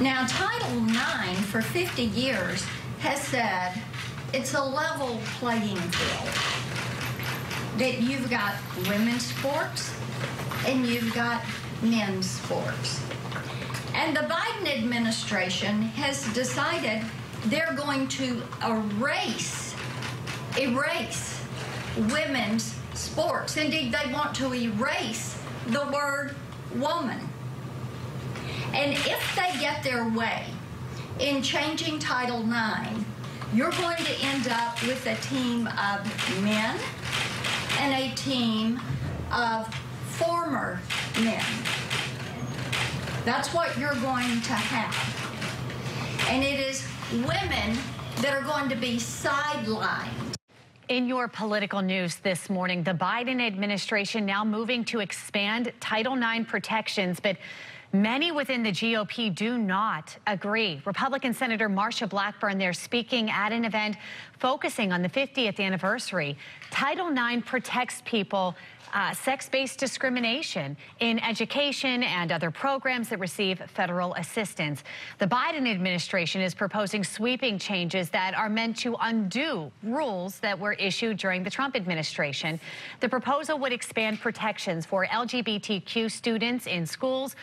Now, Title IX for 50 years has said it's a level playing field. That you've got women's sports and you've got men's sports. And the Biden administration has decided they're going to erase women's sports. Indeed, they want to erase the word woman. And if they get their way in changing Title IX, you're going to end up with a team of men and a team of former men. That's what you're going to have. And it is women that are going to be sidelined. In your political news this morning, the Biden administration now moving to expand Title IX protections, but many within the GOP do not agree. Republican Senator Marsha Blackburn there speaking at an event focusing on the 50th anniversary. Title IX protects people sex-based discrimination in education and other programs that receive federal assistance. The Biden administration is proposing sweeping changes that are meant to undo rules that were issued during the Trump administration. The proposal would expand protections for LGBTQ students in schools,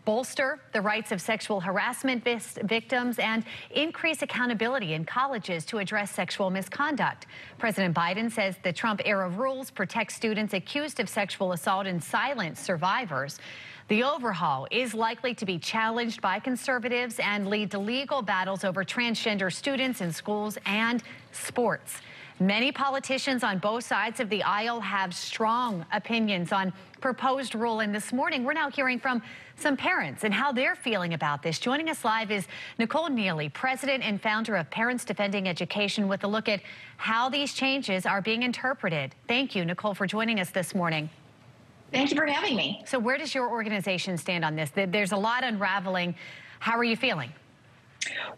bolster the rights of sexual harassment victims, and increase accountability in colleges to address sexual misconduct. President Biden says the Trump-era rules protect students accused of sexual assault and silence survivors. The overhaul is likely to be challenged by conservatives and lead to legal battles over transgender students in schools and sports. Many politicians on both sides of the aisle have strong opinions on proposed rule, and this morning we're now hearing from some parents and how they're feeling about this. Joining us live is Nicole Neily, president and founder of Parents Defending Education, with a look at how these changes are being interpreted. Thank you, Nicole, for joining us this morning. Thank you for having me. So where does your organization stand on this? There's a lot unraveling. How are you feeling?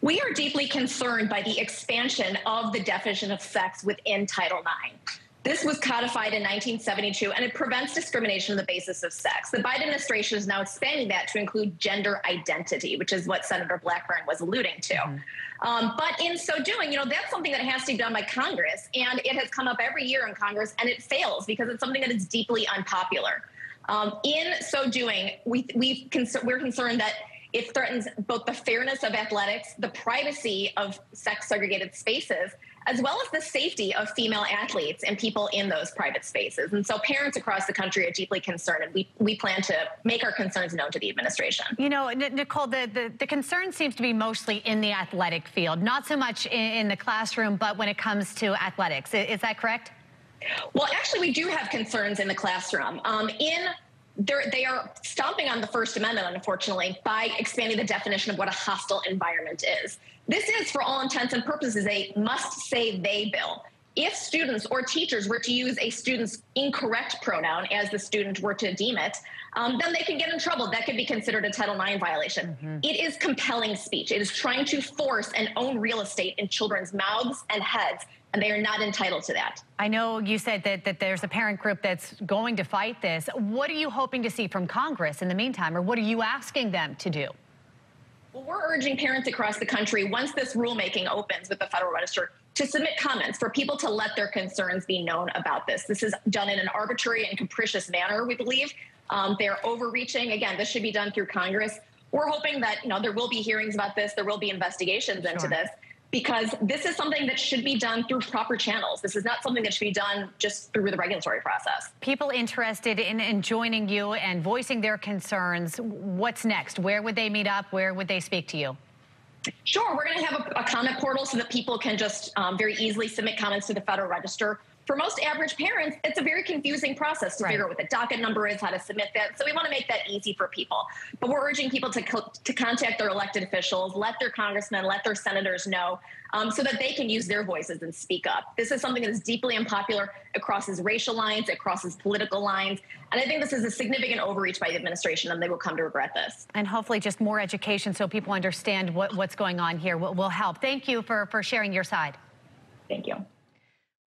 We are deeply concerned by the expansion of the definition of sex within Title IX. This was codified in 1972, and it prevents discrimination on the basis of sex. The Biden administration is now expanding that to include gender identity, which is what Senator Blackburn was alluding to. But in so doing, that's something that has to be done by Congress, and it has come up every year in Congress, and it fails because it's something that is deeply unpopular. In so doing, we're concerned that it threatens both the fairness of athletics, the privacy of sex-segregated spaces, as well as the safety of female athletes and people in those private spaces. And so parents across the country are deeply concerned, and we plan to make our concerns known to the administration. You know, Nicole, the concern seems to be mostly in the athletic field, not so much in the classroom, but when it comes to athletics. Is that correct? Well, actually, we do have concerns in the classroom. They are stomping on the First Amendment, unfortunately, by expanding the definition of what a hostile environment is. This is, for all intents and purposes, a must-say-they bill. If students or teachers were to use a student's incorrect pronoun, as the student were to deem it, then they can get in trouble. That could be considered a Title IX violation. It is compelling speech. It is trying to force and own real estate in children's mouths and heads, and they are not entitled to that. I know you said that there's a parent group that's going to fight this. What are you hoping to see from Congress in the meantime, or what are you asking them to do? Well, we're urging parents across the country, once this rulemaking opens with the Federal Register, to submit comments for people to let their concerns be known about this. This is done in an arbitrary and capricious manner, we believe. They're overreaching. Again, this should be done through Congress. We're hoping that there will be hearings about this. There will be investigations into this, because this is something that should be done through proper channels. This is not something that should be done just through the regulatory process. People interested in joining you and voicing their concerns, what's next? Where would they meet up? Where would they speak to you? Sure. We're going to have a comment portal so that people can just very easily submit comments to the Federal Register. For most average parents, it's a very confusing process to figure out what the docket number is, how to submit that. So we want to make that easy for people. But we're urging people to contact their elected officials, let their congressmen, let their senators know, so that they can use their voices and speak up. This is something that is deeply unpopular. It crosses racial lines. It crosses political lines. And I think this is a significant overreach by the administration, and they will come to regret this. And hopefully just more education so people understand what's going on here will help. Thank you for sharing your side. Thank you.